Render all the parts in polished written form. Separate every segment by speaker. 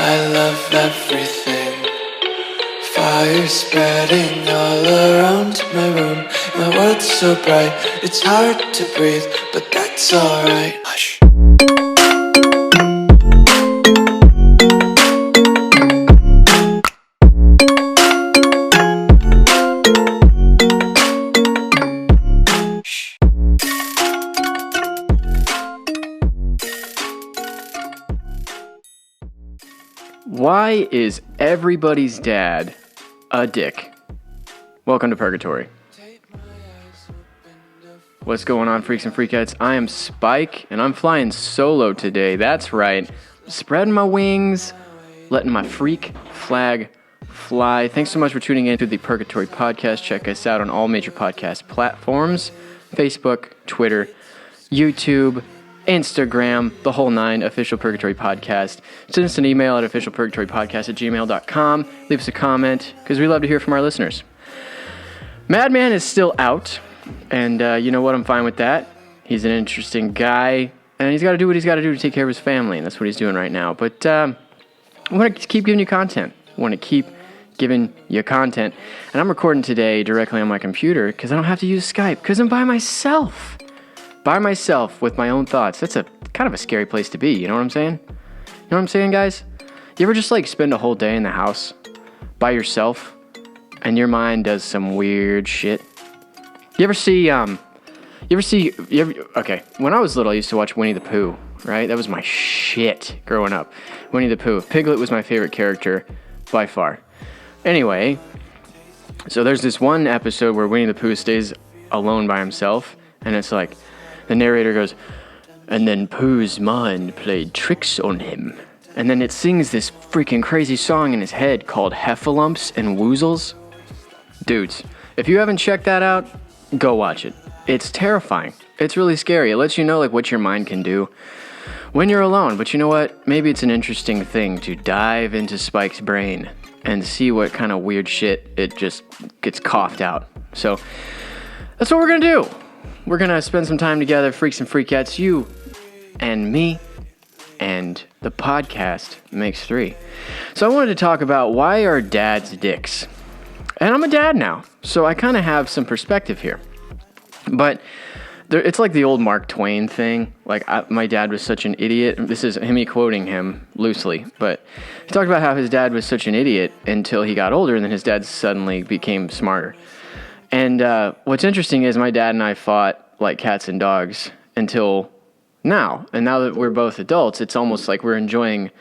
Speaker 1: I love everything. Fire spreading all around my room. My world's so bright, it's hard to breathe, but that's alright. Hush.
Speaker 2: Why is everybody's dad a dick? Welcome to Purgatory. What's going on, freaks and freakettes? I am Spike, and I'm flying solo today. That's right. Spreading my wings, letting my freak flag fly. Thanks so much for tuning in to the Purgatory Podcast. Check us out on all major podcast platforms. Facebook, Twitter, YouTube, Instagram, the whole nine, Official Purgatory Podcast. Send us an email at officialpurgatorypodcast@gmail.com. Leave us a comment, because we love to hear from our listeners. Madman is still out, and you know what? I'm fine with that. He's an interesting guy, and he's got to do what he's got to do to take care of his family, and that's what he's doing right now. But I want to keep giving you content. And I'm recording today directly on my computer, because I don't have to use Skype, because I'm by myself. By myself with my own thoughts. That's a kind of a scary place to be. You know what I'm saying? You know what I'm saying, guys? You ever just spend a whole day in the house by yourself and your mind does some weird shit? Okay, when I was little, I used to watch Winnie the Pooh, right? That was my shit growing up. Winnie the Pooh. Piglet was my favorite character by far. Anyway, so there's this one episode where Winnie the Pooh stays alone by himself, and it's like, the narrator goes, and then Pooh's mind played tricks on him. And then it sings this freaking crazy song in his head called Heffalumps and Woozles. Dudes, if you haven't checked that out, go watch it. It's terrifying. It's really scary. It lets you know what your mind can do when you're alone. But you know what? Maybe it's an interesting thing to dive into Spike's brain and see what kind of weird shit it just gets coughed out. So that's what we're going to do. We're going to spend some time together, freaks and freakettes, you and me, and the podcast makes three. So I wanted to talk about why are dads dicks? And I'm a dad now, so I kind of have some perspective here. But it's like the old Mark Twain thing. My dad was such an idiot. This is me quoting him loosely, but he talked about how his dad was such an idiot until he got older, and then his dad suddenly became smarter. And what's interesting is my dad and I fought like cats and dogs until now. And now that we're both adults, it's almost like we're enjoying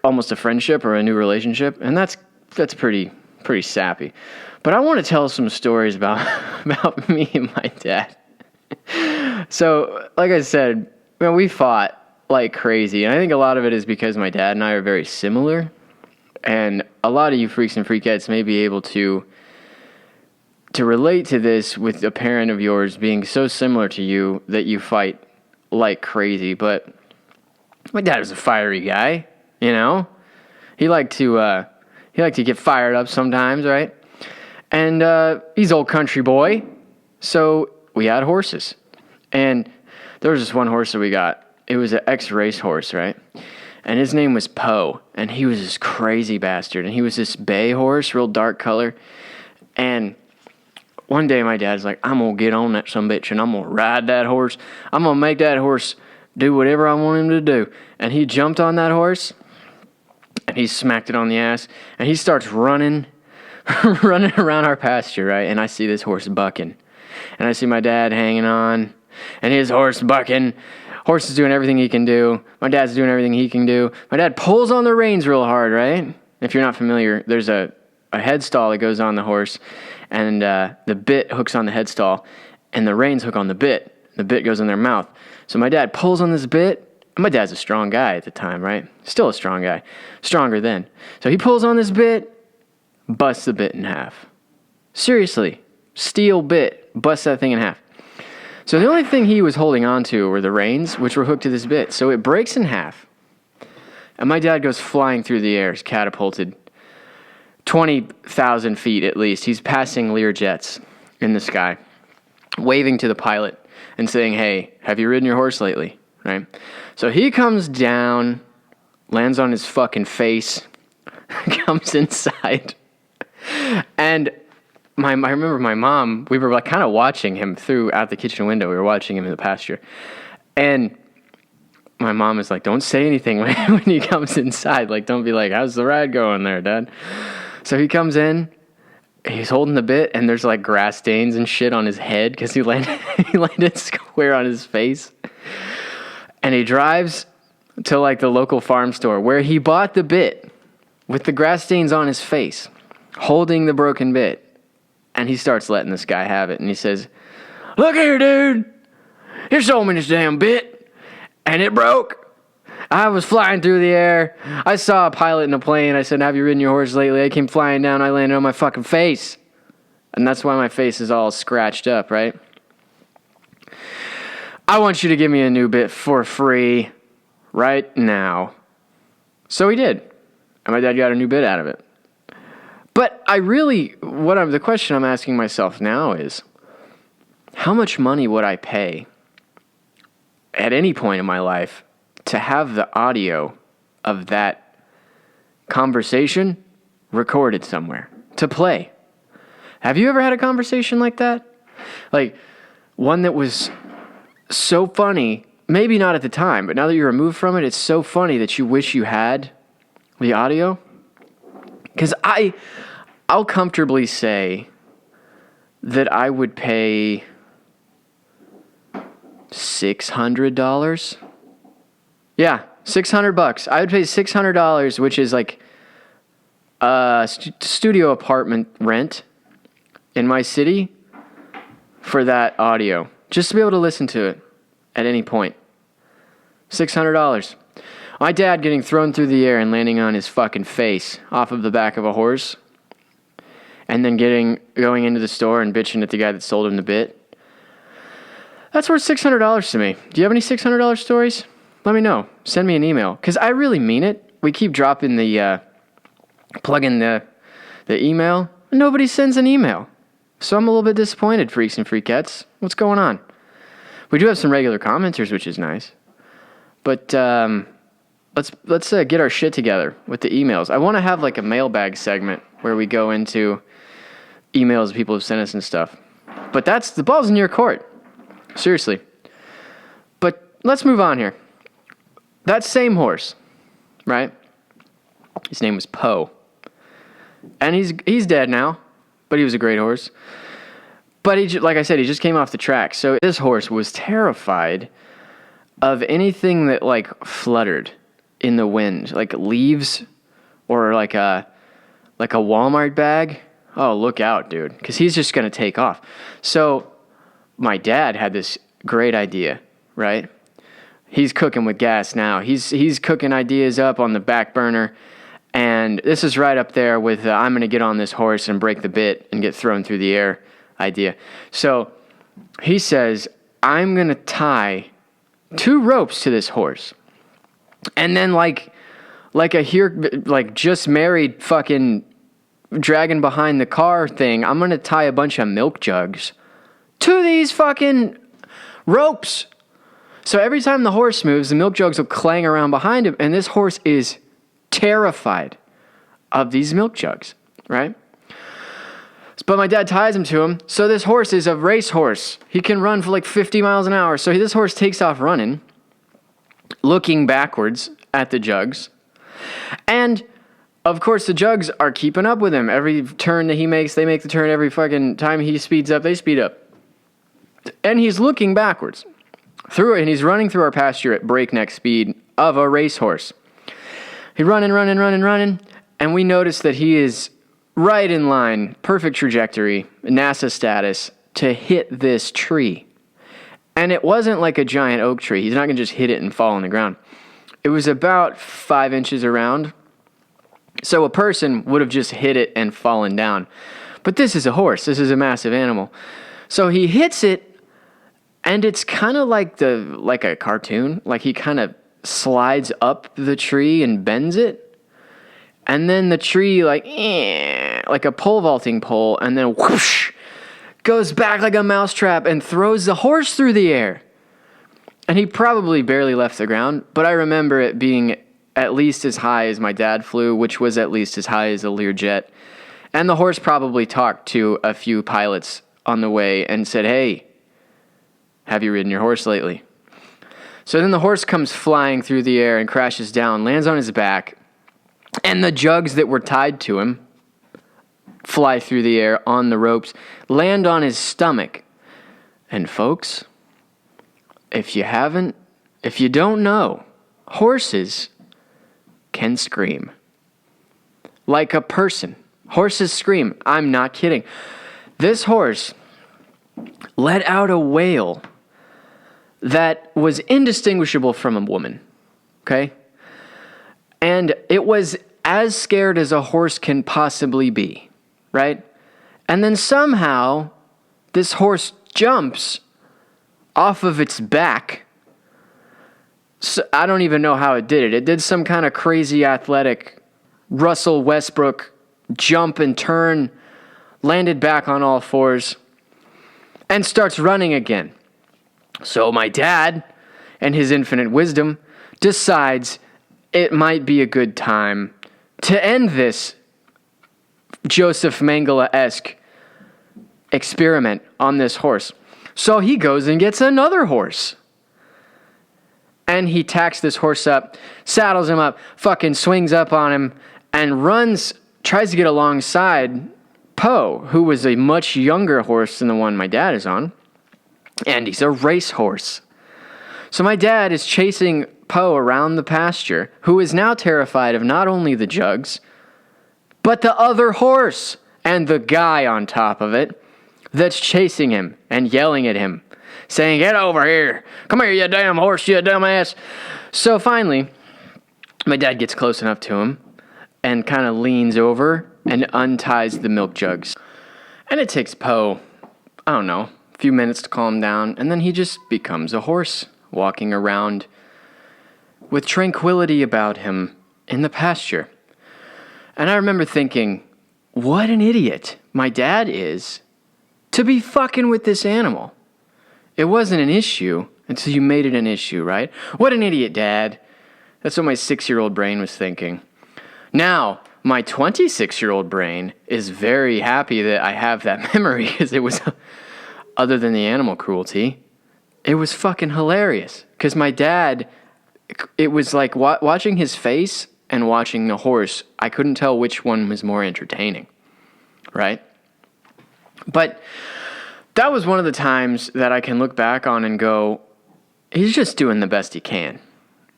Speaker 2: almost a friendship or a new relationship. And that's pretty sappy. But I want to tell some stories about me and my dad. So, like I said, we fought like crazy. And I think a lot of it is because my dad and I are very similar. And a lot of you freaks and freakettes may be able to relate to this with a parent of yours being so similar to you that you fight like crazy. But my dad was a fiery guy, you know? He liked to get fired up sometimes, right? And he's old country boy, so we had horses. And there was this one horse that we got. It was an ex-race horse, right? And his name was Poe, and he was this crazy bastard. And he was this bay horse, real dark color. And one day my dad's like, I'm going to get on that sumbitch and I'm going to ride that horse. I'm going to make that horse do whatever I want him to do. And he jumped on that horse and he smacked it on the ass and he starts running around our pasture, right? And I see this horse bucking and I see my dad hanging on and his horse bucking. Horse is doing everything he can do. My dad's doing everything he can do. My dad pulls on the reins real hard, right? If you're not familiar, there's a headstall that goes on the horse, and the bit hooks on the headstall, and the reins hook on the bit. The bit goes in their mouth. So my dad pulls on this bit. My dad's a strong guy at the time, right? Still a strong guy. Stronger then. So he pulls on this bit, busts the bit in half. Seriously. Steel bit. Busts that thing in half. So the only thing he was holding on to were the reins, which were hooked to this bit. So it breaks in half. And my dad goes flying through the air, catapulted 20,000 feet at least. He's passing Learjets in the sky, waving to the pilot and saying, hey, have you ridden your horse lately? Right? So he comes down lands on his fucking face, comes inside. And I remember my mom, we were like kind of watching him out the kitchen window. We were watching him in the pasture. And my mom is like, don't say anything when he comes inside. Like, don't be like, how's the ride going there, Dad? So he comes in, he's holding the bit, and there's like grass stains and shit on his head because he landed square on his face. And he drives to like the local farm store where he bought the bit with the grass stains on his face, holding the broken bit. And he starts letting this guy have it. And he says, look here, dude. You sold me this damn bit. And it broke. I was flying through the air. I saw a pilot in a plane. I said, have you ridden your horse lately? I came flying down. I landed on my fucking face. And that's why my face is all scratched up, right? I want you to give me a new bit for free right now. So he did. And my dad got a new bit out of it. But the question I'm asking myself now is, how much money would I pay at any point in my life to have the audio of that conversation recorded somewhere to play? Have you ever had a conversation like that? Like one that was so funny, maybe not at the time, but now that you're removed from it, it's so funny that you wish you had the audio? Because I'll comfortably say that I would pay $600. Yeah, $600. I would pay $600, which is like a studio apartment rent in my city for that audio, just to be able to listen to it at any point. $600. My dad getting thrown through the air and landing on his fucking face off of the back of a horse, and then going into the store and bitching at the guy that sold him the bit. That's worth $600 to me. Do you have any $600 stories? Let me know. Send me an email. Because I really mean it. We keep dropping plug in the email. And nobody sends an email. So I'm a little bit disappointed, freaks and freakettes. What's going on? We do have some regular commenters, which is nice. But let's get our shit together with the emails. I want to have like a mailbag segment where we go into emails people have sent us and stuff. But the ball's in your court. Seriously. But let's move on here. That same horse, right? His name was Poe. And he's dead now, but he was a great horse. But like I said, he just came off the track. So this horse was terrified of anything that like fluttered in the wind, like leaves or like a Walmart bag. Oh, look out, dude, because he's just going to take off. So my dad had this great idea, right? He's cooking with gas now. He's cooking ideas up on the back burner. And this is right up there with I'm going to get on this horse and break the bit and get thrown through the air idea. So he says, I'm going to tie 2 ropes to this horse. And then like just married fucking dragging behind the car thing, I'm going to tie a bunch of milk jugs to these fucking ropes. So every time the horse moves, the milk jugs will clang around behind him, and this horse is terrified of these milk jugs, right? But my dad ties him to him, so this horse is a race horse. He can run for like 50 miles an hour. So this horse takes off running, looking backwards at the jugs. And, of course, the jugs are keeping up with him. Every turn that he makes, they make the turn. Every fucking time he speeds up, they speed up. And he's looking backwards through it, and he's running through our pasture at breakneck speed of a racehorse. He's running, and we notice that he is right in line, perfect trajectory, NASA status, to hit this tree. And it wasn't like a giant oak tree. He's not going to just hit it and fall on the ground. It was about 5 inches around. So a person would have just hit it and fallen down. But this is a horse. This is a massive animal. So he hits it, and it's kind of like a cartoon. Like he kind of slides up the tree and bends it. And then the tree like a pole vaulting pole, and then whoosh, goes back like a mousetrap and throws the horse through the air. And he probably barely left the ground, but I remember it being at least as high as my dad flew, which was at least as high as a Learjet. And the horse probably talked to a few pilots on the way and said, "Hey, have you ridden your horse lately?" So then the horse comes flying through the air and crashes down, lands on his back, and the jugs that were tied to him fly through the air on the ropes, land on his stomach. And folks, if you don't know, horses can scream. Like a person. Horses scream. I'm not kidding. This horse let out a wail that was indistinguishable from a woman. Okay? And it was as scared as a horse can possibly be. Right? And then somehow this horse jumps off of its back. So I don't even know how it did it. It did some kind of crazy athletic Russell Westbrook jump and turn, landed back on all fours, and starts running again. So my dad, in his infinite wisdom, decides it might be a good time to end this Joseph Mengele-esque experiment on this horse. So he goes and gets another horse. And he tacks this horse up, saddles him up, fucking swings up on him, and tries to get alongside Poe, who was a much younger horse than the one my dad is on. And he's a race horse. So my dad is chasing Poe around the pasture, who is now terrified of not only the jugs, but the other horse and the guy on top of it that's chasing him and yelling at him, saying, "Get over here. Come here, you damn horse, you dumbass." So finally, my dad gets close enough to him and kind of leans over and unties the milk jugs. And it takes Poe, I don't know, a few minutes to calm down, and then he just becomes a horse, walking around with tranquility about him in the pasture. And I remember thinking, what an idiot my dad is to be fucking with this animal. It wasn't an issue until you made it an issue, right? What an idiot, Dad. That's what my 6-year-old brain was thinking. Now, my 26-year-old brain is very happy that I have that memory, because it was, other than the animal cruelty, it was fucking hilarious. Because my dad, it was like watching his face and watching the horse. I couldn't tell which one was more entertaining, right? But that was one of the times that I can look back on and go, he's just doing the best he can.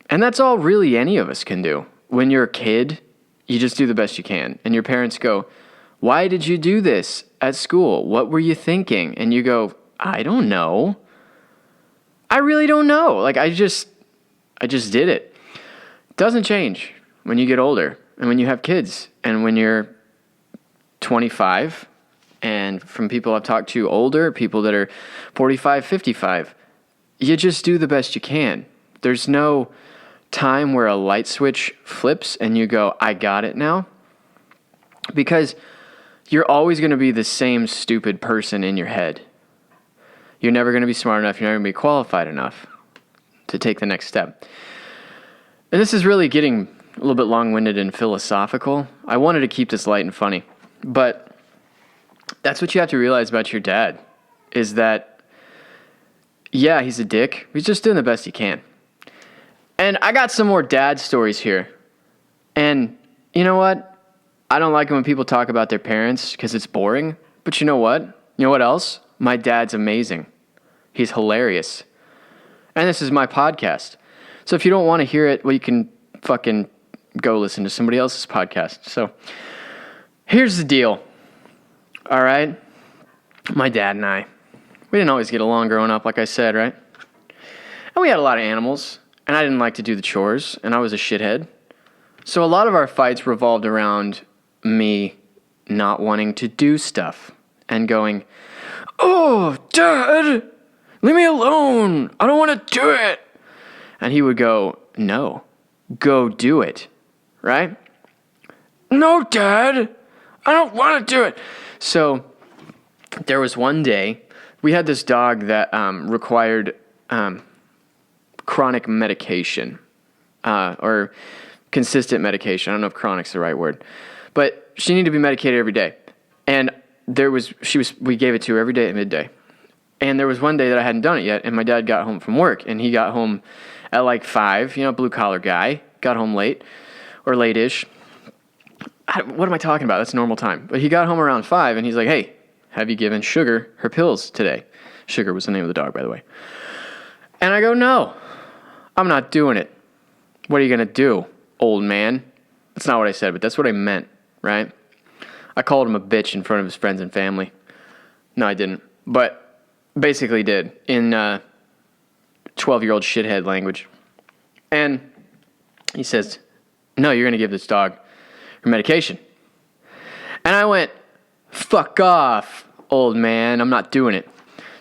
Speaker 2: And that's all really any of us can do. When you're a kid, you just do the best you can. And your parents go, "Why did you do this at school? What were you thinking?" And you go, "I don't know. I really don't know. Like, I just did it." It doesn't change when you get older and when you have kids and when you're 25. And from people I've talked to older, people that are 45, 55, you just do the best you can. There's no time where a light switch flips and you go, "I got it now." Because you're always going to be the same stupid person in your head. You're never going to be smart enough. You're never going to be qualified enough to take the next step. And this is really getting a little bit long-winded and philosophical. I wanted to keep this light and funny, but that's what you have to realize about your dad, is that, yeah, he's a dick. He's just doing the best he can. And I got some more dad stories here. And you know what? I don't like it when people talk about their parents because it's boring. But you know what? You know what else? My dad's amazing. He's hilarious. And this is my podcast. So if you don't want to hear it, well, you can fucking go listen to somebody else's podcast. So here's the deal. All right? My dad and I, we didn't always get along growing up, like I said, right? And we had a lot of animals, and I didn't like to do the chores, and I was a shithead. So a lot of our fights revolved around me not wanting to do stuff and going, "Oh, Dad, leave me alone. I don't want to do it." And he would go, "No, go do it," right? "No, Dad, I don't want to do it." So there was one day, we had this dog that chronic medication, or consistent medication. I don't know if chronic's the right word, but she needed to be medicated every day. And we gave it to her every day at midday. And there was one day that I hadn't done it yet, and my dad got home from work, and he got home at like 5, blue collar guy, got home late or late-ish. What am I talking about? That's normal time. But he got home around 5, and he's like, hey, have you given Sugar her pills today? Sugar was the name of the dog, by the way. And I go, no, I'm not doing it. What are you going to do, old man? That's not what I said, but that's what I meant, right? I called him a bitch in front of his friends and family. No, I didn't. But basically did in 12-year-old shithead language. And he says, no, you're going to give this dog her medication. And I went, fuck off, old man. I'm not doing it.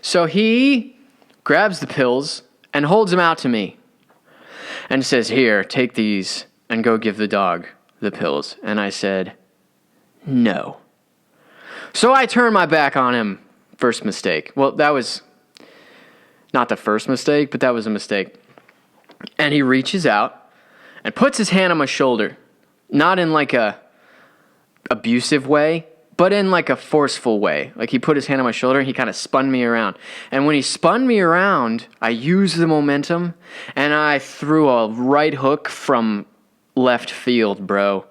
Speaker 2: So he grabs the pills and holds them out to me and says, here, take these and go give the dog the pills. And I said, no. So I turned my back on him. First mistake. Well, that was not the first mistake, but that was a mistake. And he reaches out and puts his hand on my shoulder. Not in like a abusive way, but in like a forceful way. Like he put his hand on my shoulder and he kind of spun me around. And when he spun me around, I used the momentum and I threw a right hook from left field, bro.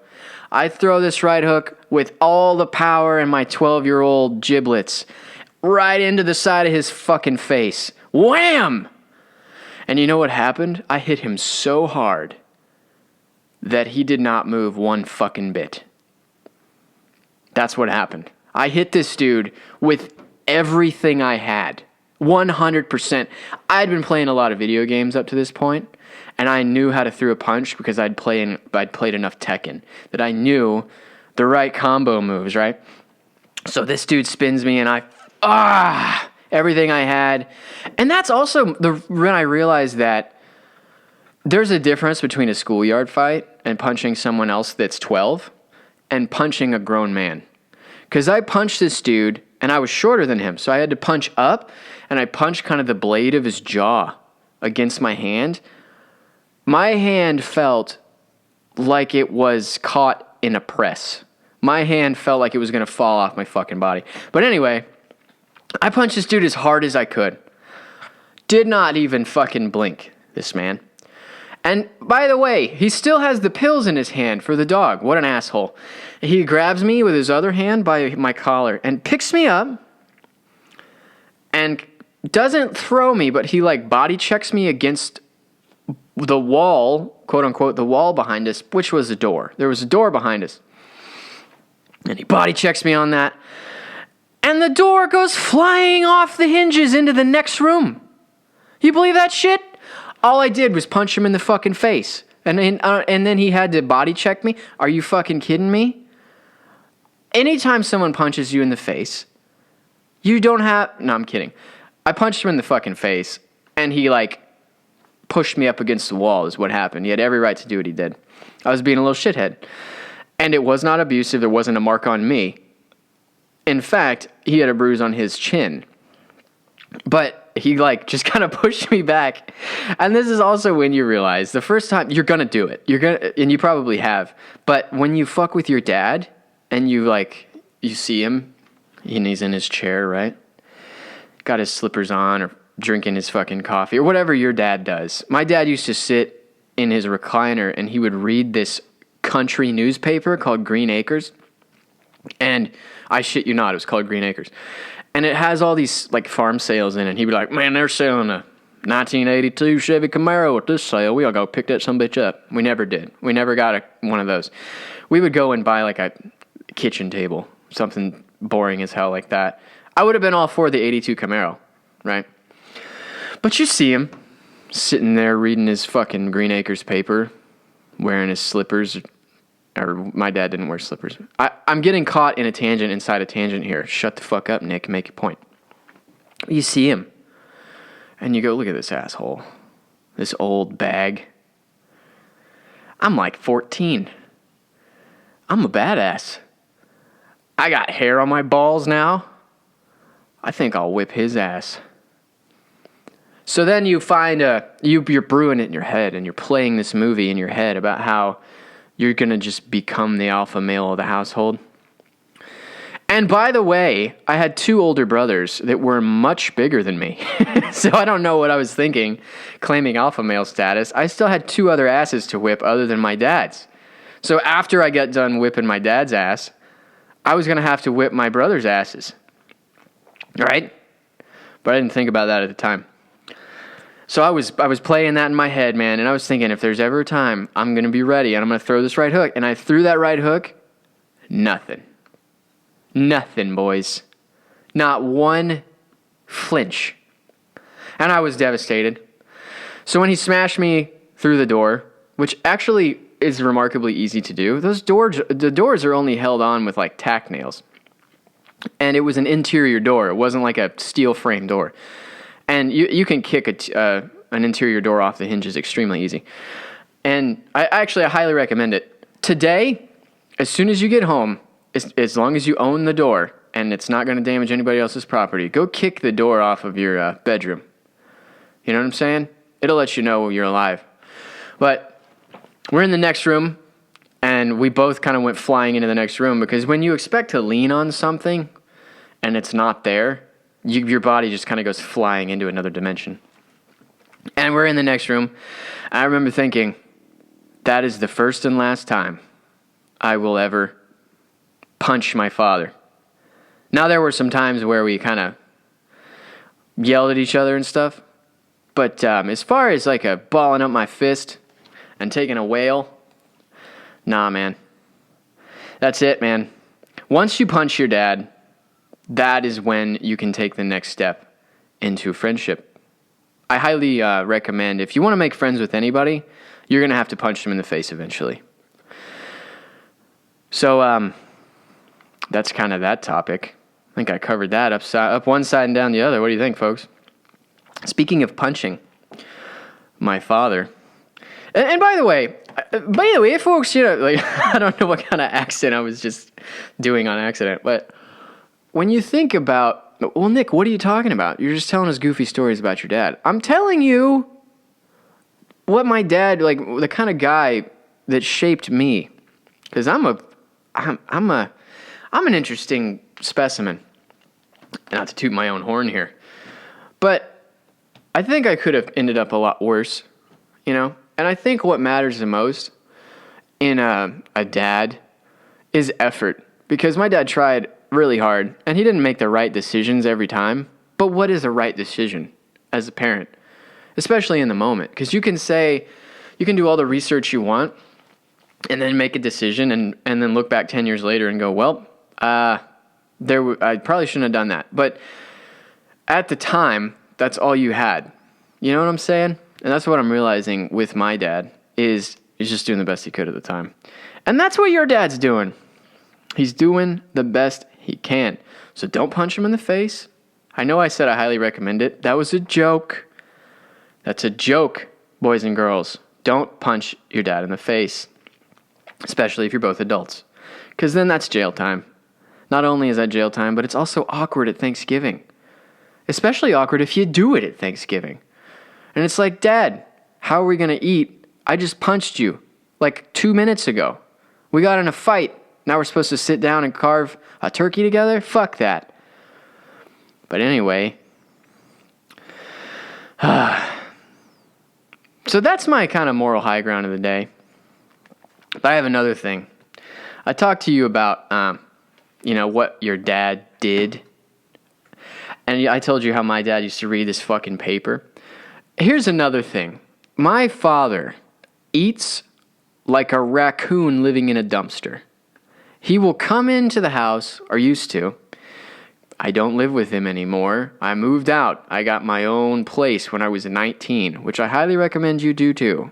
Speaker 2: I throw this right hook with all the power in my 12-year-old giblets right into the side of his fucking face. Wham! And you know what happened? I hit him so hard that he did not move one fucking bit. That's what happened. I hit this dude with everything I had. 100%. I'd been playing a lot of video games up to this point, and I knew how to throw a punch because I'd played enough Tekken that I knew the right combo moves, right? So this dude spins me, and everything I had. And that's also when I realized that there's a difference between a schoolyard fight and punching someone else that's 12 and punching a grown man. Because I punched this dude, and I was shorter than him, so I had to punch up, and I punched kind of the blade of his jaw against my hand. My hand felt like it was caught in a press. My hand felt like it was going to fall off my fucking body. But anyway, I punched this dude as hard as I could. Did not even fucking blink, this man. And by the way, he still has the pills in his hand for the dog. What an asshole. He grabs me with his other hand by my collar and picks me up and doesn't throw me, but he like body checks me against the wall, quote unquote, the wall behind us, which was a door. There was a door behind us. And he body checks me on that. And the door goes flying off the hinges into the next room. You believe that shit? All I did was punch him in the fucking face. And then he had to body check me? Are you fucking kidding me? Anytime someone punches you in the face, you don't have... No, I'm kidding. I punched him in the fucking face, and he, like, pushed me up against the wall is what happened. He had every right to do what he did. I was being a little shithead. And it was not abusive. There wasn't a mark on me. In fact, he had a bruise on his chin. But he like just kind of pushed me back. And this is also when you realize the first time you're going to do it. And you probably have. But when you fuck with your dad and you see him and he's in his chair, right? Got his slippers on or drinking his fucking coffee or whatever your dad does. My dad used to sit in his recliner and he would read this country newspaper called Green Acres. And I shit you not, it was called Green Acres. And it has all these like farm sales in it. And he'd be like, man, they're selling a 1982 Chevy Camaro at this sale. We all go pick that sumbitch up. We never did. We never got one of those. We would go and buy like a kitchen table, something boring as hell like that. I would have been all for the 82 Camaro, right? But you see him sitting there reading his fucking Green Acres paper, wearing his slippers. Or my dad didn't wear slippers. I'm getting caught in a tangent inside a tangent here. Shut the fuck up, Nick, and make your point. You see him, and you go, look at this asshole. This old bag. I'm like 14. I'm a badass. I got hair on my balls now. I think I'll whip his ass. So then you find you're brewing it in your head, and you're playing this movie in your head about how you're going to just become the alpha male of the household. And by the way, I had 2 older brothers that were much bigger than me. So I don't know what I was thinking, claiming alpha male status. I still had 2 other asses to whip other than my dad's. So after I got done whipping my dad's ass, I was going to have to whip my brother's asses. Right? But I didn't think about that at the time. So I was playing that in my head, man, and I was thinking, if there's ever a time, I'm going to be ready, and I'm going to throw this right hook. And I threw that right hook. Nothing. Nothing, boys. Not one flinch. And I was devastated. So when he smashed me through the door, which actually is remarkably easy to do, the doors are only held on with like tack nails. And it was an interior door. It wasn't like a steel frame door. And you can kick an interior door off the hinges extremely easy. And I highly recommend it. Today, as soon as you get home, as long as you own the door and it's not going to damage anybody else's property, go kick the door off of your bedroom. You know what I'm saying? It'll let you know you're alive. But we're in the next room, and we both kind of went flying into the next room, because when you expect to lean on something and it's not there, your body just kind of goes flying into another dimension. And we're in the next room. I remember thinking, that is the first and last time I will ever punch my father. Now, there were some times where we kind of yelled at each other and stuff, but as far as like a balling up my fist and taking a whale, nah, man. That's it, man. Once you punch your dad, that is when you can take the next step into friendship. I highly recommend, if you want to make friends with anybody, you're going to have to punch them in the face eventually. So, that's kind of that topic. I think I covered that up one side and down the other. What do you think, folks? Speaking of punching, my father. And by the way, folks, I don't know what kind of accent I was just doing on accident, but when you think about, well, Nick, what are you talking about? You're just telling us goofy stories about your dad. I'm telling you what my dad, like the kind of guy that shaped me, because I'm an interesting specimen. Not to toot my own horn here, but I think I could have ended up a lot worse, And I think what matters the most in a dad is effort, because my dad tried really hard, and he didn't make the right decisions every time. But what is a right decision as a parent, especially in the moment? Because you can do all the research you want, and then make a decision, and then look back 10 years later and go, well, I probably shouldn't have done that. But at the time, that's all you had. You know what I'm saying? And that's what I'm realizing with my dad, is he's just doing the best he could at the time. And that's what your dad's doing. He's doing the best he can. So don't punch him in the face. I know I said I highly recommend it. That was a joke. That's a joke, boys and girls. Don't punch your dad in the face, especially if you're both adults, because then that's jail time. Not only is that jail time, but it's also awkward at Thanksgiving, especially awkward if you do it at Thanksgiving. And it's like, Dad, how are we going to eat? I just punched you like 2 minutes ago. We got in a fight. Now we're supposed to sit down and carve a turkey together? Fuck that. But anyway, so that's my kind of moral high ground of the day. But I have another thing. I talked to you about, what your dad did. And I told you how my dad used to read this fucking paper. Here's another thing. My father eats like a raccoon living in a dumpster. He will come into the house, or used to. I don't live with him anymore. I moved out. I got my own place when I was 19, which I highly recommend you do too.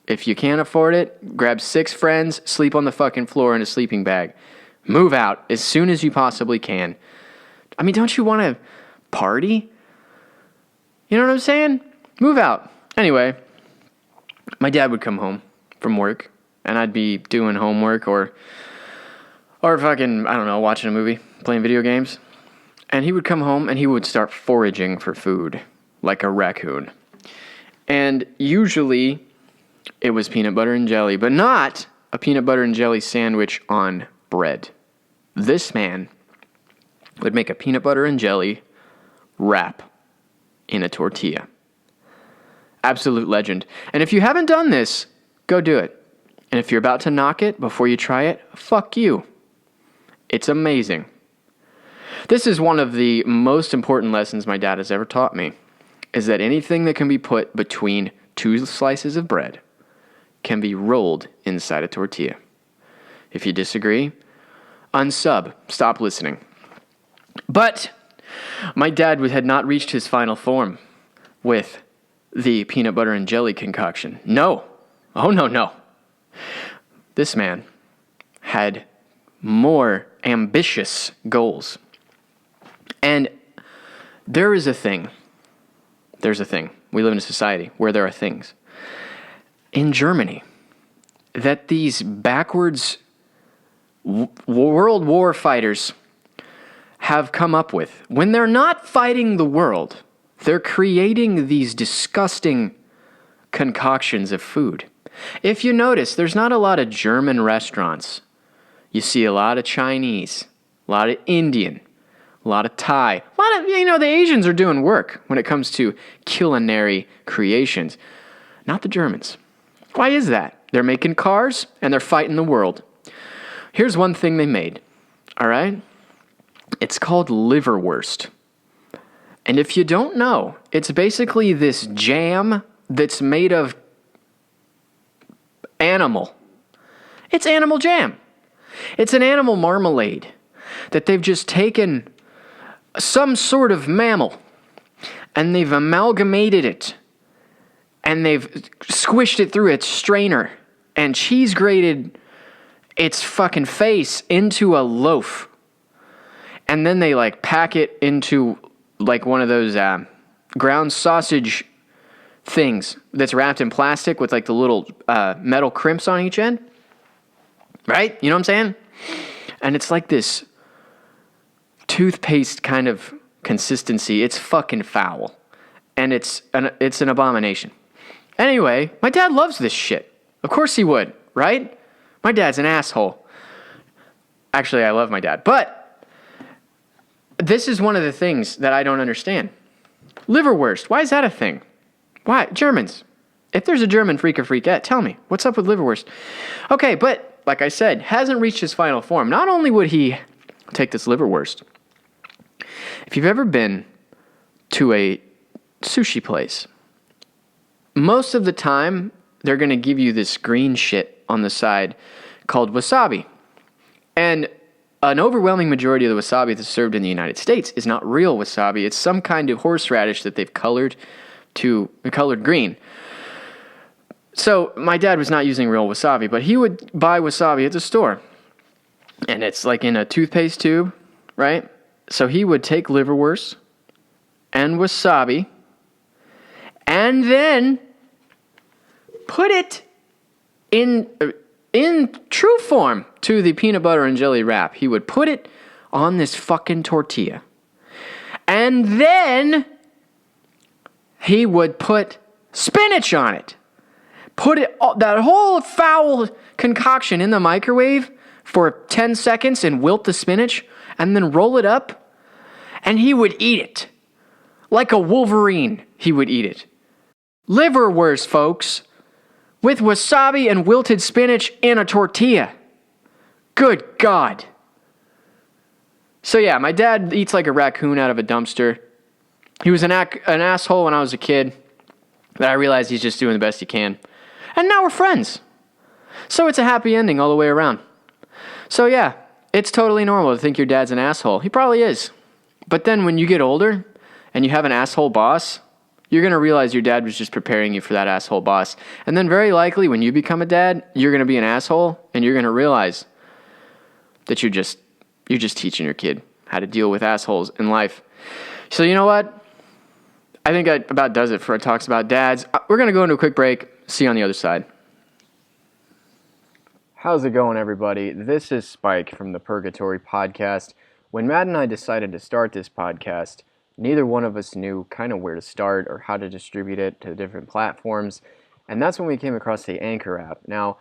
Speaker 2: If you can't afford it, grab 6 friends, sleep on the fucking floor in a sleeping bag. Move out as soon as you possibly can. I mean, don't you want to party? You know what I'm saying? Move out. Anyway, my dad would come home from work, and I'd be doing homework or fucking, I don't know, watching a movie, playing video games. And he would come home and he would start foraging for food like a raccoon. And usually it was peanut butter and jelly, but not a peanut butter and jelly sandwich on bread. This man would make a peanut butter and jelly wrap in a tortilla. Absolute legend. And if you haven't done this, go do it. And if you're about to knock it before you try it, fuck you. It's amazing. This is one of the most important lessons my dad has ever taught me, is that anything that can be put between two slices of bread can be rolled inside a tortilla. If you disagree, unsub, stop listening. But my dad had not reached his final form with the peanut butter and jelly concoction. No. Oh, no. This man had more ambitious goals. And there's a thing. We live in a society where there are things. In Germany, that these backwards World War fighters have come up with. When they're not fighting the world, they're creating these disgusting concoctions of food. If you notice, there's not a lot of German restaurants. You see a lot of Chinese, a lot of Indian, a lot of Thai. A lot of, the Asians are doing work when it comes to culinary creations. Not the Germans. Why is that? They're making cars and they're fighting the world. Here's one thing they made, all right? It's called liverwurst. And if you don't know, it's basically this jam that's made of animal. It's animal jam. It's an animal marmalade that they've just taken some sort of mammal and they've amalgamated it and they've squished it through its strainer and cheese grated its fucking face into a loaf. And then they pack it into one of those ground sausage things that's wrapped in plastic with the little metal crimps on each end. Right? You know what I'm saying? And it's like this toothpaste kind of consistency. It's fucking foul. And it's an abomination. Anyway, my dad loves this shit. Of course he would, right? My dad's an asshole. Actually, I love my dad. But this is one of the things that I don't understand. Liverwurst. Why is that a thing? Why? Germans. If there's a German freak or freakette, tell me. What's up with liverwurst? Okay, but like I said, hasn't reached his final form. Not only would he take this liverwurst, if you've ever been to a sushi place, most of the time they're going to give you this green shit on the side called wasabi. And an overwhelming majority of the wasabi that's served in the United States is not real wasabi. It's some kind of horseradish that they've colored green. So my dad was not using real wasabi, but he would buy wasabi at the store. And it's in a toothpaste tube, right? So he would take liverwurst and wasabi and then put it in true form to the peanut butter and jelly wrap. He would put it on this fucking tortilla. And then he would put spinach on it. Put that whole foul concoction in the microwave for 10 seconds and wilt the spinach and then roll it up. And he would eat it. Like a wolverine, he would eat it. Liverwurst, folks. With wasabi and wilted spinach in a tortilla. Good God. So yeah, my dad eats like a raccoon out of a dumpster. He was an asshole when I was a kid, but I realized he's just doing the best he can. And now we're friends. So it's a happy ending all the way around. So yeah, it's totally normal to think your dad's an asshole. He probably is. But then when you get older and you have an asshole boss, you're going to realize your dad was just preparing you for that asshole boss. And then very likely when you become a dad, you're going to be an asshole and you're going to realize that you're just teaching your kid how to deal with assholes in life. So you know what? I think that about does it for our talks about dads. We're going to go into a quick break. See you on the other side. How's it going, everybody? This is Spike from the Purgatory Podcast. When Matt and I decided to start this podcast, neither one of us knew kind of where to start or how to distribute it to different platforms. And that's when we came across the Anchor app. Now,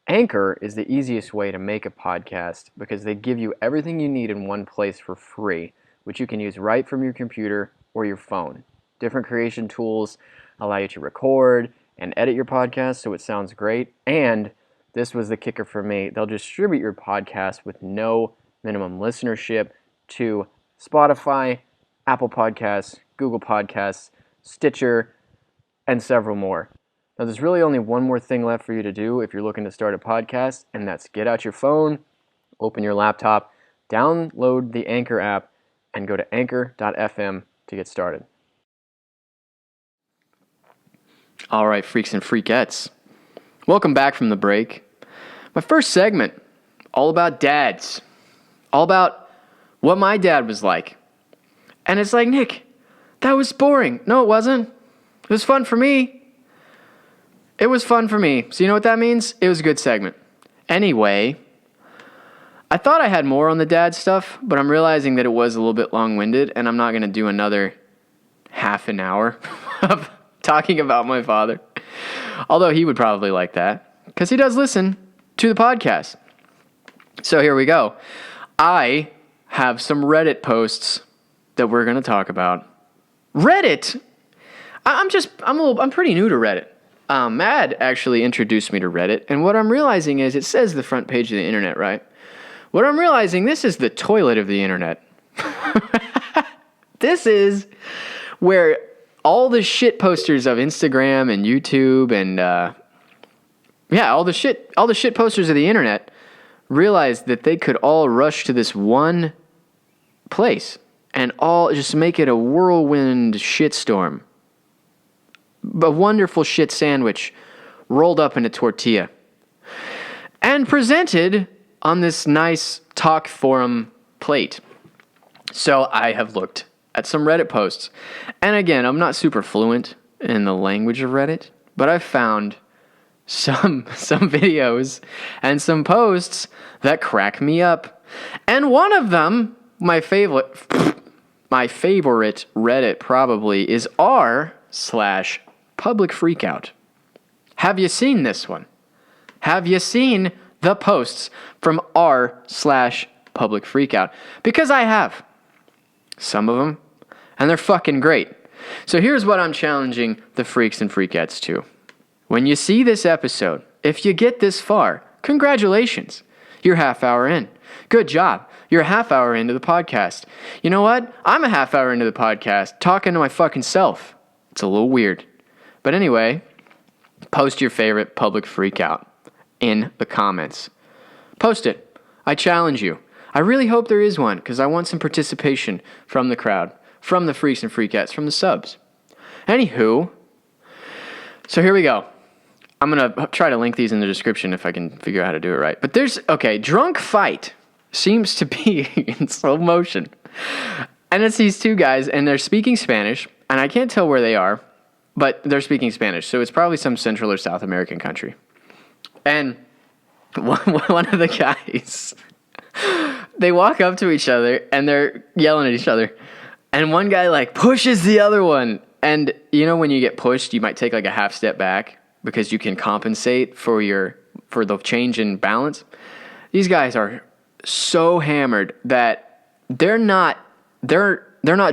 Speaker 2: Anchor is the easiest way to make a podcast because they give you everything you need in one place for free, which you can use right from your computer or your phone. Different creation tools allow you to record and edit your podcast so it sounds great. And this was the kicker for me. They'll distribute your podcast with no minimum listenership to Spotify, Apple Podcasts, Google Podcasts, Stitcher, and several more. Now, there's really only one more thing left for you to do if you're looking to start a podcast, and that's get out your phone, open your laptop, download the Anchor app, and go to anchor.fm to get started. All right, freaks and freakettes. Welcome back from the break. My first segment, all about dads. All about what my dad was like. And it's like, Nick, that was boring. No, it wasn't. It was fun for me. It was fun for me. So you know what that means? It was a good segment. Anyway, I thought I had more on the dad stuff, but I'm realizing that it was a little bit long-winded, and I'm not going to do another half an hour of talking about my father. Although he would probably like that, because he does listen to the podcast. So here we go. I have some Reddit posts that we're going to talk about. Reddit? I'm pretty new to Reddit. Mad actually introduced me to Reddit, and what I'm realizing is it says the front page of the internet, right? What I'm realizing, this is the toilet of the internet. This is where all the shit posters of Instagram and YouTube and all the shit posters of the internet realized that they could all rush to this one place and all just make it a whirlwind shitstorm. A wonderful shit sandwich rolled up in a tortilla and presented on this nice talk forum plate. So I have looked at some Reddit posts. And again, I'm not super fluent in the language of Reddit, but I've found some videos and some posts that crack me up. And one of them, my favorite Reddit probably, is r/public freakout. Have you seen this one? Have you seen the posts from r/public freakout? Because I have. Some of them. And they're fucking great. So here's what I'm challenging the freaks and freakettes to. When you see this episode, if you get this far, congratulations. You're half hour in. Good job. You're a half hour into the podcast. You know what? I'm a half hour into the podcast talking to my fucking self. It's a little weird. But anyway, post your favorite public freakout in the comments. Post it. I challenge you. I really hope there is one because I want some participation from the crowd, from the freaks and freakettes, from the subs. Anywho, so here we go. I'm going to try to link these in the description if I can figure out how to do it right. But drunk fight seems to be in slow motion. And it's these two guys, and they're speaking Spanish, and I can't tell where they are, but they're speaking Spanish, so it's probably some Central or South American country. And one of the guys, they walk up to each other, and they're yelling at each other. And one guy, pushes the other one. And, when you get pushed, you might take, a half step back because you can compensate for the change in balance. These guys are so hammered that they're not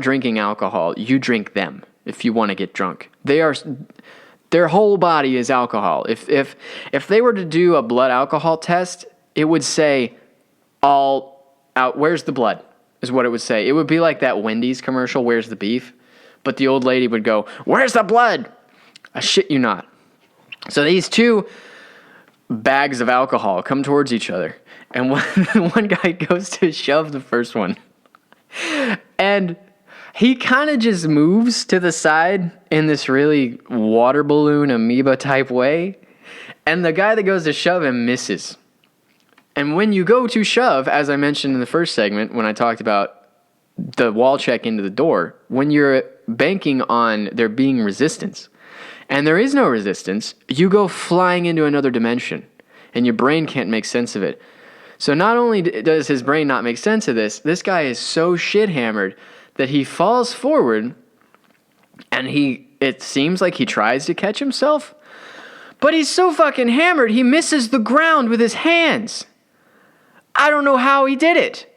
Speaker 2: drinking alcohol. You drink them if you want to get drunk. Their whole body is alcohol. If they were to do a blood alcohol test, it would say all out. Where's the blood? Is what it would say. It would be like that Wendy's commercial, where's the beef? But the old lady would go, where's the blood? I shit you not. So these two bags of alcohol come towards each other. And one guy goes to shove the first one. And he kind of just moves to the side in this really water balloon amoeba type way. And the guy that goes to shove him misses. And when you go to shove, as I mentioned in the first segment, when I talked about the wall check into the door, when you're banking on there being resistance, and there is no resistance, you go flying into another dimension, and your brain can't make sense of it. So not only does his brain not make sense of this guy is so shit-hammered that he falls forward, and it seems like he tries to catch himself, But he's so fucking hammered, he misses the ground with his hands. I don't know how he did it.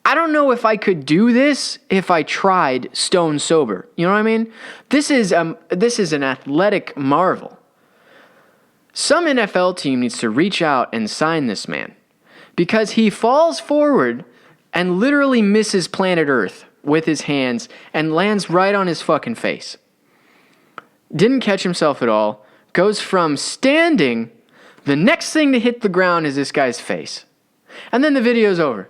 Speaker 2: I don't know if I could do this if I tried stone sober. You know what I mean? This is an athletic marvel. Some NFL team needs to reach out and sign this man because he falls forward and literally misses planet Earth with his hands and lands right on his fucking face. Didn't catch himself at all. Goes from standing, the next thing to hit the ground is this guy's face. And then the video's over.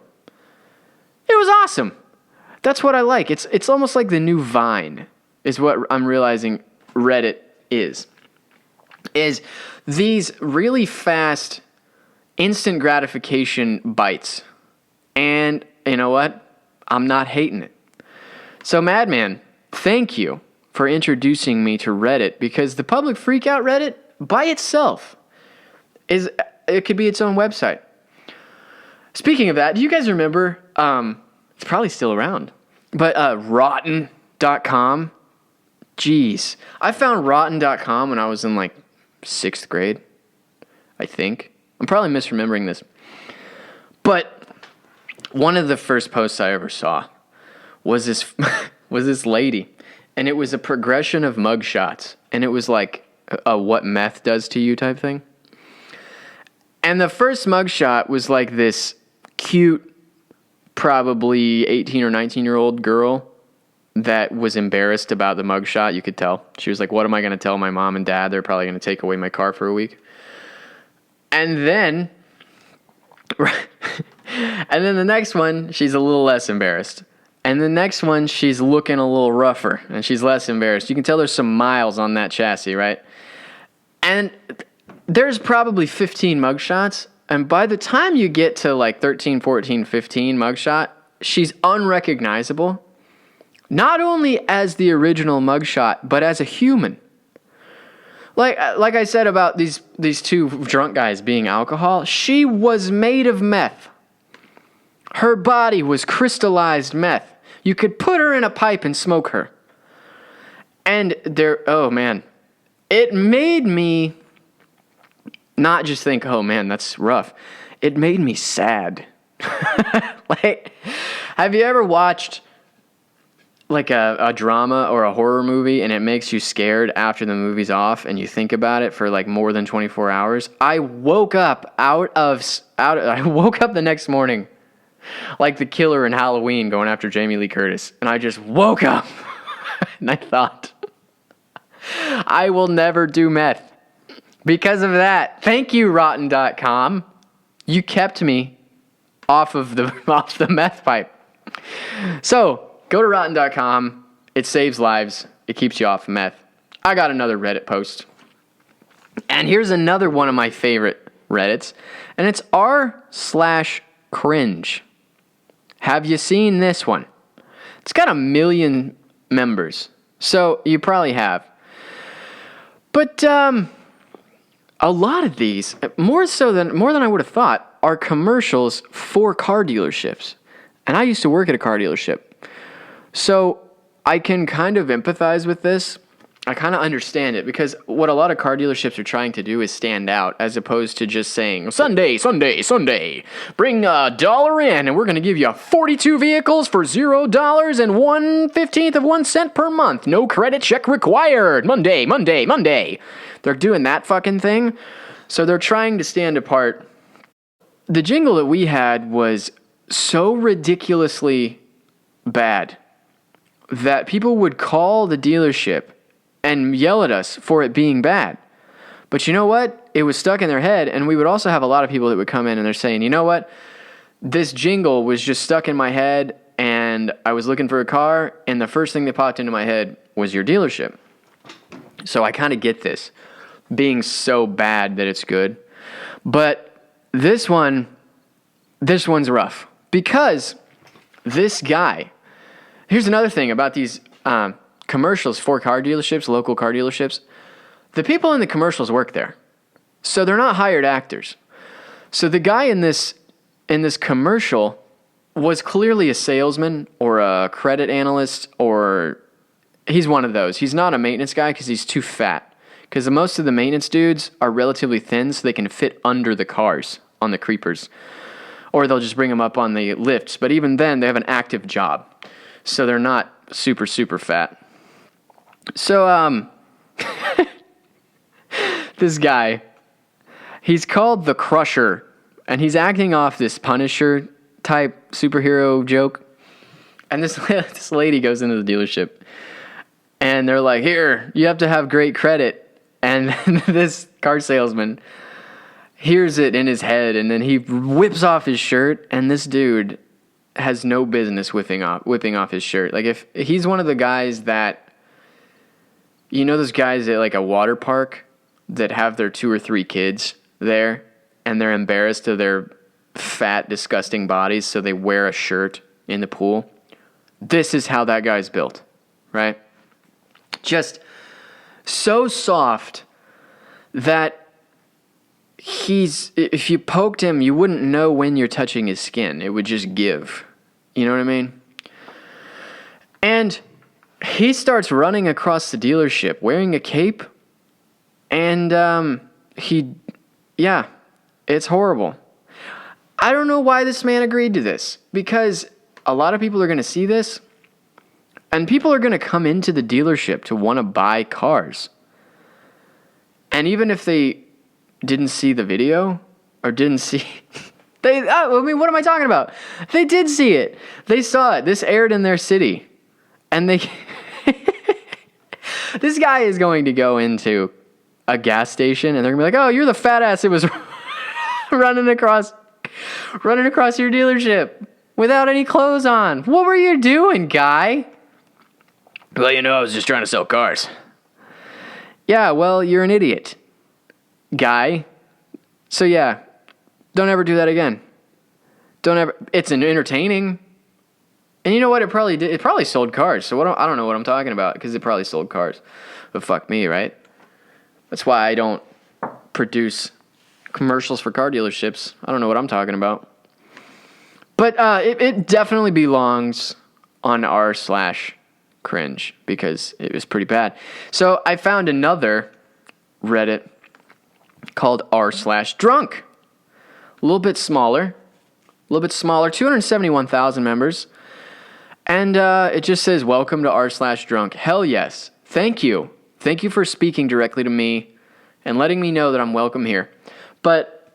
Speaker 2: It was awesome. That's what I like. It's almost like the new Vine is what I'm realizing Reddit is these really fast instant gratification bites. And you know what? I'm not hating it. So Madman, thank you for introducing me to Reddit, because the public freakout Reddit by itself it could be its own website. Speaking of that, do you guys remember, it's probably still around, but rotten.com? Jeez. I found rotten.com when I was in like 6th grade, I think. I'm probably misremembering this. But one of the first posts I ever saw was this lady, and it was a progression of mugshots, and it was like a what meth does to you type thing. And the first mugshot was like this cute, probably 18 or 19-year-old girl that was embarrassed about the mugshot. You could tell. She was like, what am I going to tell my mom and dad? They're probably going to take away my car for a week. And then the next one, she's a little less embarrassed. And the next one, she's looking a little rougher, and she's less embarrassed. You can tell there's some miles on that chassis, right? And there's probably 15 mugshots, and by the time you get to like 13, 14, 15 mugshot, she's unrecognizable, not only as the original mugshot, but as a human. Like I said about these two drunk guys being alcohol, she was made of meth. Her body was crystallized meth. You could put her in a pipe and smoke her. And oh man, it made me not just think, oh man, that's rough. It made me sad. Like, have you ever watched like a drama or a horror movie and it makes you scared after the movie's off and you think about it for like more than 24 hours? I woke up I woke up the next morning like the killer in Halloween going after Jamie Lee Curtis. And I just woke up and I thought, I will never do meth. Because of that, thank you, rotten.com. You kept me off the meth pipe. So, go to rotten.com. It saves lives. It keeps you off meth. I got another Reddit post. And here's another one of my favorite Reddits. And it's r/cringe. Have you seen this one? It's got 1 million members. So, you probably have. But, a lot of these, more than I would have thought, are commercials for car dealerships. And I used to work at a car dealership. So I can kind of empathize with this. I kind of understand it, because what a lot of car dealerships are trying to do is stand out, as opposed to just saying, Sunday, bring $1 in and we're going to give you 42 vehicles for $0 and 1/15 of 1 cent per month. No credit check required. Monday. They're doing that fucking thing. So they're trying to stand apart. The jingle that we had was so ridiculously bad that people would call the dealership and yell at us for it being bad. But you know what? It was stuck in their head, and we would also have a lot of people that would come in and they're saying, you know what? This jingle was just stuck in my head, and I was looking for a car, and the first thing that popped into my head was your dealership. So I kind of get this being so bad that it's good. But this one's rough, because this guy, here's another thing about these commercials for car dealerships, local car dealerships. The people in the commercials work there. So they're not hired actors. So the guy in this commercial was clearly a salesman or a credit analyst, or he's one of those. He's not a maintenance guy because he's too fat. Because most of the maintenance dudes are relatively thin, so they can fit under the cars on the creepers. Or they'll just bring them up on the lifts. But even then, they have an active job. So they're not super, super fat. So, this guy, he's called the Crusher. And he's acting off this Punisher type superhero joke. And this lady goes into the dealership. And they're like, here, you have to have great credit. And this car salesman hears it in his head, and then he whips off his shirt, and this dude has no business whipping off his shirt. Like, if he's one of the guys that, you know, those guys at like a water park that have their 2 or 3 kids there, and they're embarrassed of their fat, disgusting bodies, so they wear a shirt in the pool. This is how that guy's built, right? Just so soft that if you poked him, you wouldn't know when you're touching his skin. It would just give. You know what I mean? And he starts running across the dealership wearing a cape. And it's horrible. I don't know why this man agreed to this. Because a lot of people are going to see this. And people are going to come into the dealership to want to buy cars. And even if they didn't see the video or didn't see... what am I talking about? They did see it. They saw it. This aired in their city. And they... This guy is going to go into a gas station and they're going to be like, oh, you're the fat ass that was running across your dealership without any clothes on. What were you doing, guy? Well, I was just trying to sell cars. Yeah, well, you're an idiot, guy. So yeah, don't ever do that again. It's entertaining. And you know what? It probably sold cars. So I don't know what I'm talking about because it probably sold cars. But fuck me, right? That's why I don't produce commercials for car dealerships. I don't know what I'm talking about. But it definitely belongs on r/cringe because it was pretty bad. So I found another Reddit called r/drunk. A little bit smaller, 271,000 members. And it just says, welcome to r/drunk. Hell yes. Thank you. Thank you for speaking directly to me and letting me know that I'm welcome here. But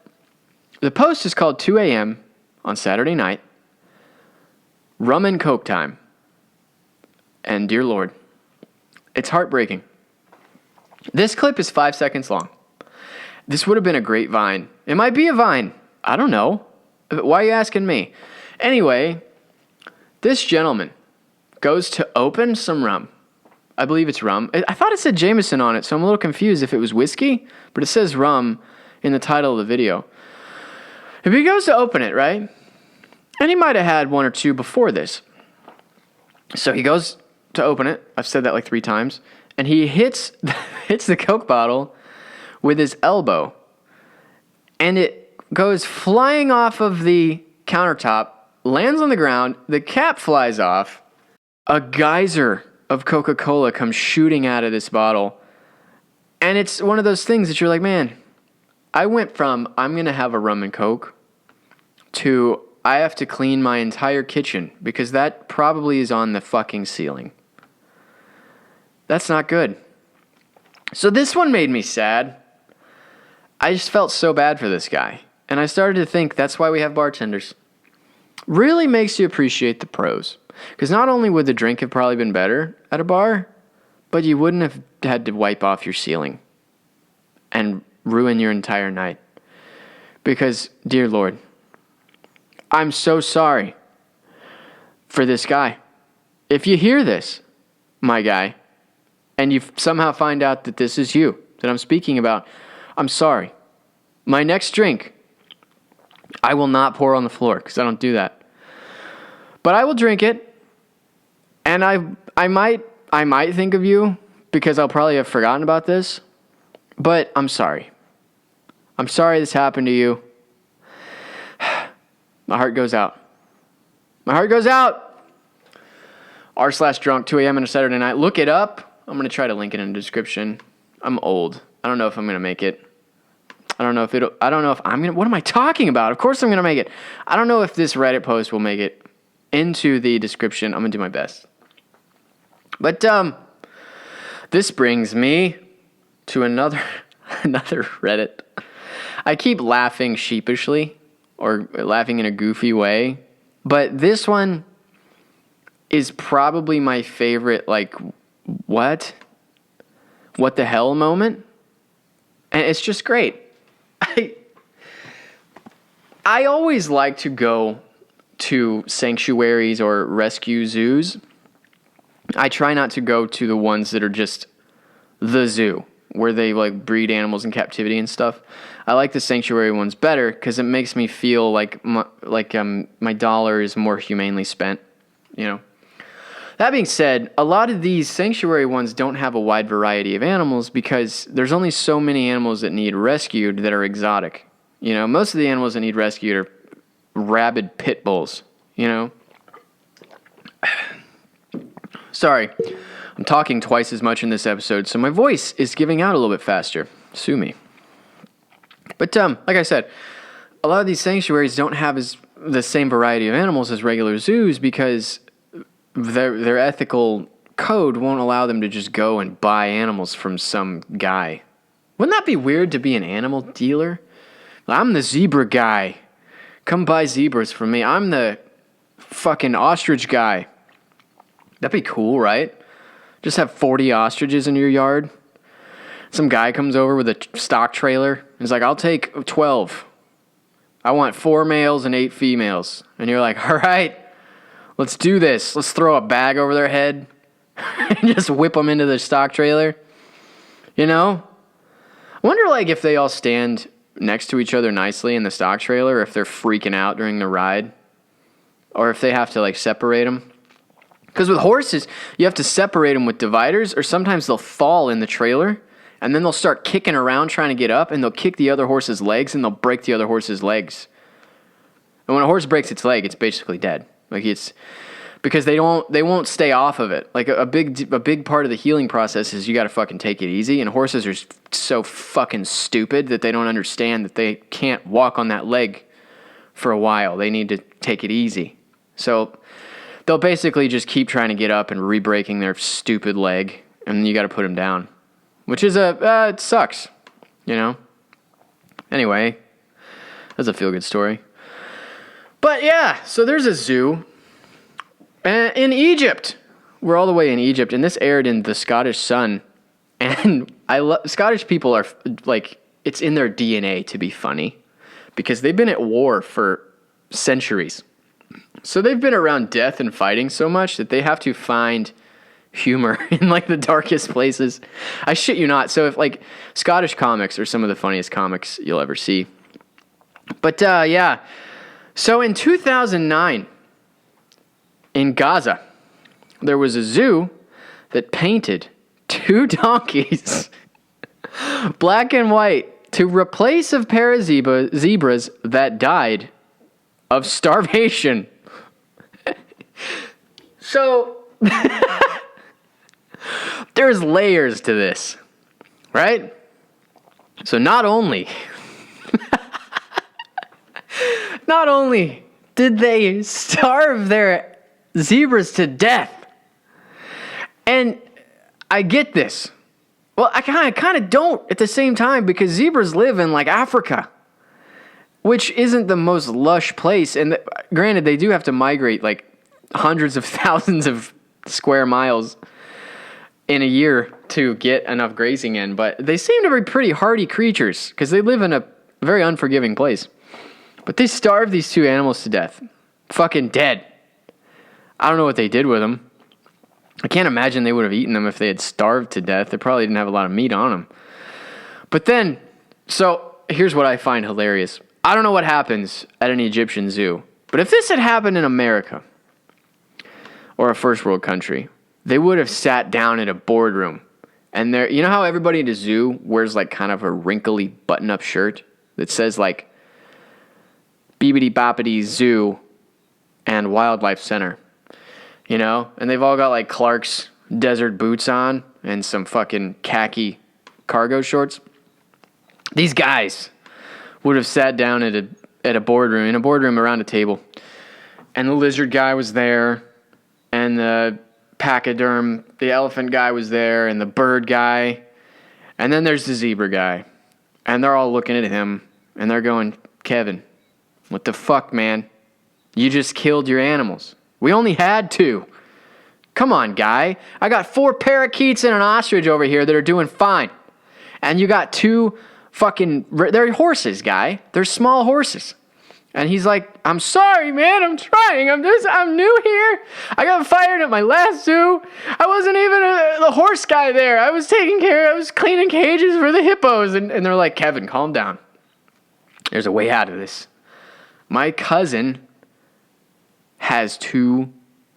Speaker 2: the post is called 2 a.m. on Saturday night. Rum and Coke time. And dear Lord, it's heartbreaking. This clip is 5 seconds long. This would have been a great Vine. It might be a Vine. I don't know. Why are you asking me? Anyway, this gentleman goes to open some rum. I believe it's rum. I thought it said Jameson on it, so I'm a little confused if it was whiskey, but it says rum in the title of the video. If he goes to open it, right? And he might have had 1 or 2 before this. So he goes to open it. I've said that like 3 times. And he hits the Coke bottle with his elbow. And it goes flying off of the countertop, lands on the ground, the cap flies off. A geyser of Coca-Cola comes shooting out of this bottle. And it's one of those things that you're like, man, I went from I'm going to have a rum and Coke to I have to clean my entire kitchen because that probably is on the fucking ceiling. That's not good. So this one made me sad. I just felt so bad for this guy. And I started to think that's why we have bartenders. Really makes you appreciate the pros. Because not only would the drink have probably been better at a bar, but you wouldn't have had to wipe off your ceiling and ruin your entire night. Because, dear Lord, I'm so sorry for this guy. If you hear this, my guy, and you somehow find out that this is you that I'm speaking about, I'm sorry. My next drink, I will not pour on the floor because I don't do that. But I will drink it, and I might think of you because I'll probably have forgotten about this, but I'm sorry. I'm sorry this happened to you. My heart goes out. My heart goes out. r/drunk, 2 a.m. on a Saturday night. Look it up. I'm going to try to link it in the description. I'm old. I don't know if I'm going to make it. I don't know if I'm going to, what am I talking about? Of course I'm going to make it. I don't know if this Reddit post will make it into the description. I'm going to do my best. But, this brings me to another Reddit. I keep laughing sheepishly or laughing in a goofy way, but this one is probably my favorite, like, what the hell moment. And it's just great. I always like to go to sanctuaries or rescue zoos. I try not to go to the ones that are just the zoo, where they like breed animals in captivity and stuff. I like the sanctuary ones better because it makes me feel like my dollar is more humanely spent, you know. That being said, a lot of these sanctuary ones don't have a wide variety of animals because there's only so many animals that need rescued that are exotic. You know, most of the animals that need rescued are rabid pit bulls, you know. Sorry, I'm talking twice as much in this episode, so my voice is giving out a little bit faster. Sue me. But like I said, a lot of these sanctuaries don't have the same variety of animals as regular zoos because their ethical code won't allow them to just go and buy animals from some guy. Wouldn't that be weird to be an animal dealer? I'm the zebra guy. Come buy zebras from me. I'm the fucking ostrich guy. That'd be cool, right? Just have 40 ostriches in your yard. Some guy comes over with a stock trailer. He's like, I'll take 12. I want 4 males and 8 females. And you're like, all right, let's do this. Let's throw a bag over their head and just whip them into the stock trailer. You know? I wonder, like, if they all stand next to each other nicely in the stock trailer, if they're freaking out during the ride, or if they have to, like, separate them. Because with horses, you have to separate them with dividers, or sometimes they'll fall in the trailer, and then they'll start kicking around trying to get up, and they'll kick the other horse's legs, and they'll break the other horse's legs. And when a horse breaks its leg, it's basically dead. Like, it's because they won't stay off of it. Like, a big part of the healing process is you got to fucking take it easy, and horses are so fucking stupid that they don't understand that they can't walk on that leg for a while. They need to take it easy. So they'll basically just keep trying to get up and re-breaking their stupid leg, and then you got to put them down, which is it sucks, you know. Anyway, that's a feel-good story. But yeah, so there's a zoo in Egypt. We're all the way in Egypt, and this aired in the Scottish Sun, and Scottish people are like, it's in their DNA to be funny because they've been at war for centuries. So they've been around death and fighting so much that they have to find humor in like the darkest places. I shit you not. So if like Scottish comics are some of the funniest comics you'll ever see. But yeah. So in 2009 in Gaza, there was a zoo that painted 2 donkeys black and white to replace a pair of zebras that died of starvation. So there's layers to this, right? So not only did they starve their zebras to death, and I get this. Well, I kind of don't at the same time because zebras live in like Africa, which isn't the most lush place. And granted, they do have to migrate like hundreds of thousands of square miles in a year to get enough grazing in. But they seem to be pretty hardy creatures because they live in a very unforgiving place. But they starved these 2 animals to death. Fucking dead. I don't know what they did with them. I can't imagine they would have eaten them if they had starved to death. They probably didn't have a lot of meat on them. But then, so here's what I find hilarious. I don't know what happens at an Egyptian zoo, but if this had happened in America or a first world country, they would have sat down at a boardroom. And there, you know how everybody at a zoo wears like kind of a wrinkly button-up shirt that says like Beebity Boppity Zoo and Wildlife Center, you know? And they've all got like Clark's desert boots on and some fucking khaki cargo shorts. These guys would have sat down at a boardroom around a table, and the lizard guy was there, and the pachyderm, the elephant guy was there, and the bird guy, and then there's the zebra guy, and they're all looking at him, and they're going, Kevin, what the fuck, man? You just killed your animals. We only had 2. Come on, guy. I got 4 parakeets and an ostrich over here that are doing fine. And you got 2 fucking... They're horses, guy. They're small horses. And he's like, I'm sorry, man. I'm trying. I'm new here. I got fired at my last zoo. I wasn't even the horse guy there. I was cleaning cages for the hippos. And they're like, Kevin, calm down. There's a way out of this. My cousin has 2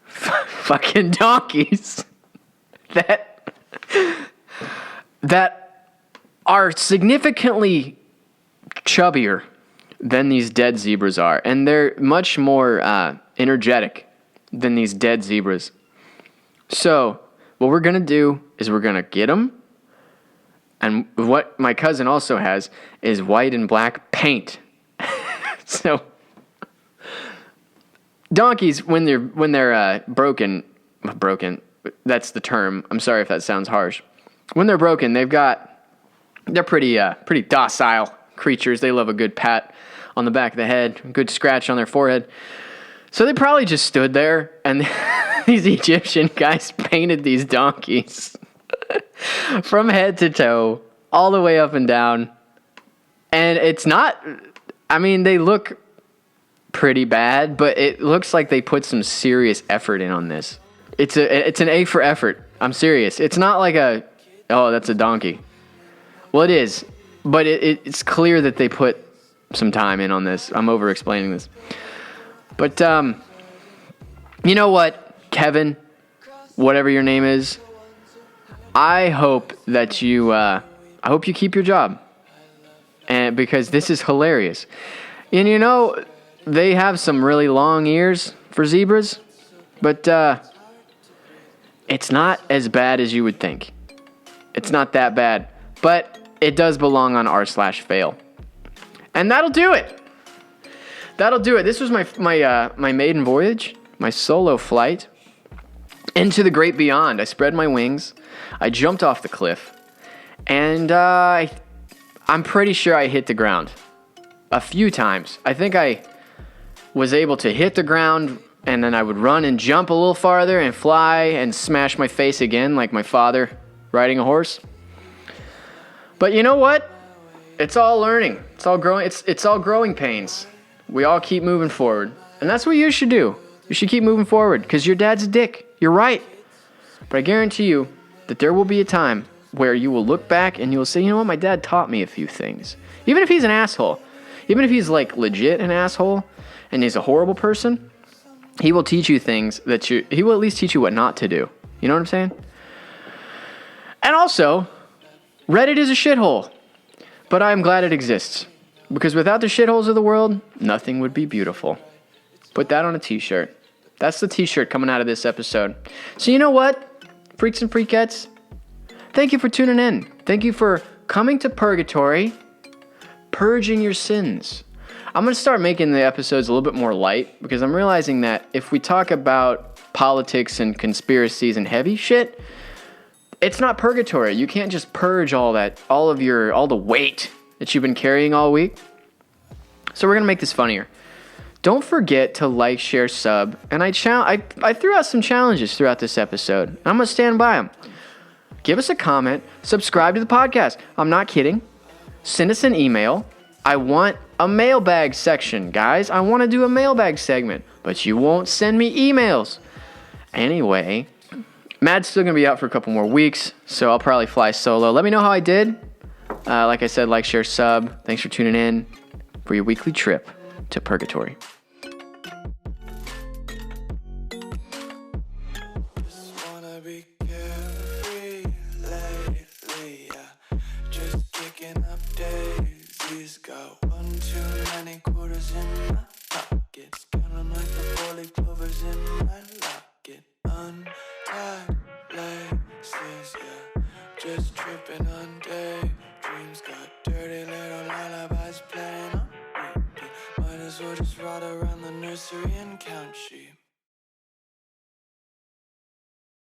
Speaker 2: fucking donkeys that are significantly chubbier than these dead zebras are, and they're much more energetic than these dead zebras. So what we're gonna do is we're gonna get them, and what my cousin also has is white and black paint. So donkeys, when they're broken, that's the term. I'm sorry if that sounds harsh. When they're broken, they're pretty docile creatures. They love a good pat on the back of the head, a good scratch on their forehead. So they probably just stood there, and these Egyptian guys painted these donkeys from head to toe, all the way up and down. And it's not, I mean, they look pretty bad, but it looks like they put some serious effort in on this. It's an A for effort. I'm serious. It's not like that's a donkey. Well, it is, but it's clear that they put some time in on this. I'm over explaining this. But, you know what, Kevin, whatever your name is, I hope that I hope you keep your job. And because this is hilarious. And you know, they have some really long ears for zebras, but it's not as bad as you would think. It's not that bad, but it does belong on r/fail. And that'll do it. That'll do it. This was my maiden voyage, my solo flight into the great beyond. I spread my wings. I jumped off the cliff, and I'm pretty sure I hit the ground a few times. I think I was able to hit the ground, and then I would run and jump a little farther and fly and smash my face again like my father riding a horse. But you know what? It's all learning. It's all growing. It's all growing pains. We all keep moving forward. And that's what you should do. You should keep moving forward because your dad's a dick. You're right. But I guarantee you that there will be a time where you will look back and you will say, you know what? My dad taught me a few things. Even if he's an asshole. Even if he's like legit an asshole and he's a horrible person, he will teach you things he will at least teach you what not to do. You know what I'm saying? And also, Reddit is a shithole, but I am glad it exists because without the shitholes of the world, nothing would be beautiful. Put that on a t-shirt. That's the t-shirt coming out of this episode. So you know what, freaks and freakettes? Thank you for tuning in. Thank you for coming to Purgatory, purging your sins. I'm going to start making the episodes a little bit more light because I'm realizing that if we talk about politics and conspiracies and heavy shit, it's not purgatory. You can't just purge all the weight that you've been carrying all week. So we're going to make this funnier. Don't forget to like, share, sub, and I threw out some challenges throughout this episode. I'm going to stand by them. Give us a comment, subscribe to the podcast. I'm not kidding. Send us an email. I want a mailbag section, guys. I want to do a mailbag segment, but you won't send me emails. Anyway, Matt's still going to be out for a couple more weeks, so I'll probably fly solo. Let me know how I did. Like I said, like, share, sub. Thanks for tuning in for your weekly trip to Purgatory.
Speaker 1: Got one too many quarters in my pockets. Counting like the four-leaf clovers in my locket. Untied laces, yeah. Just tripping on days. hungry and count sheep.